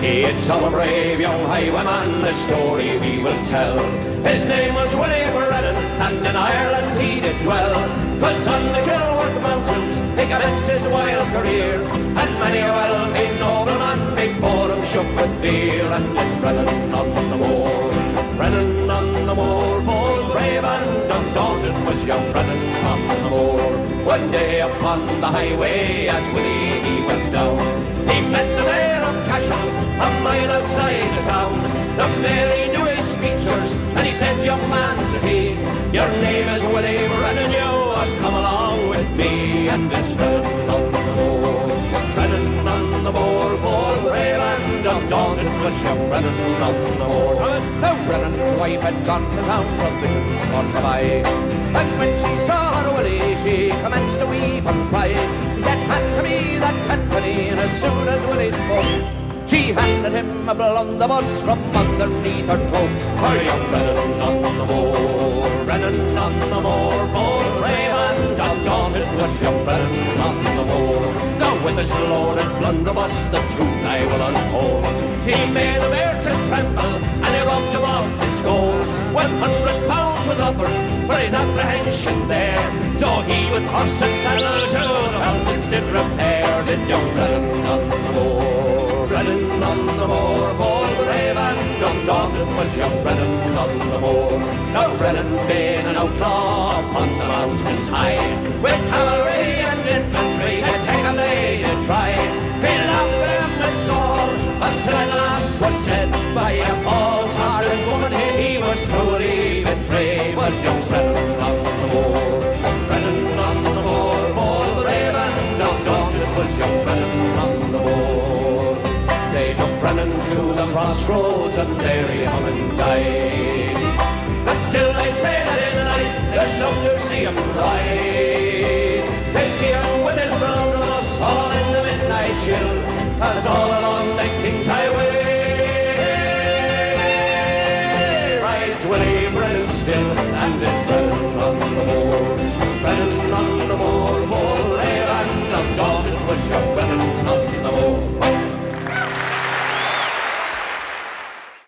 It's of a brave young highwayman, the story we will tell. His name was Willie Brennan, and in Ireland he did dwell. 'Twas on the Kilworth mountains he commenced his wild career, and many a well-paid nobleman before him shook with fear. And it's Brennan on the moor, Brennan on the moor, bold, brave and undaunted was young Brennan on the moor. One day upon the highway as Willie he went down, he met the mayor of Cashel, a mile outside the town. The mayor he knew his features, and he said, young man, says he, your name is Willie Brennan, you must come along with me. And it's Brennan on the moor, Brennan on the moor, bold, brave and undaunted was young Brennan on the moor. Now Brennan's wife had gone to town provisions for to buy, and when she saw her Willie she commenced to weep and cry. He said, hand to me that tenpenny, and as soon as Willie spoke, she handed him a blunderbuss from underneath her cloak. Her young Brennan on the moor, Brennan on the moor, bold, brave and undaunted was young Brennan on the moor. Now with this loaded blunderbuss the truth I will unfold. He made the mare to tremble, and he robbed him of his gold. £100 was offered for his apprehension there, so he with horse and saddle to the mountains did repair. Did young Brennan on the moor, Brennan on the moor, bold, brave and undaunted was young Brennan on the moor. Now Brennan being an outlaw upon the mountains high, with cavalry and infantry to take him they did try. He laughed at him with scorn until at last was said by a false-hearted woman he was truly betrayed. Was young Brennan on the moor, Brennan on the moor, bold, brave and undaunted was young Brennan on the moor. They took Brennan to the crossroads and there he hung and died. But still they say that in the night there's some who see him ride. They see him with his blunderbuss all in the midnight chill, as all along they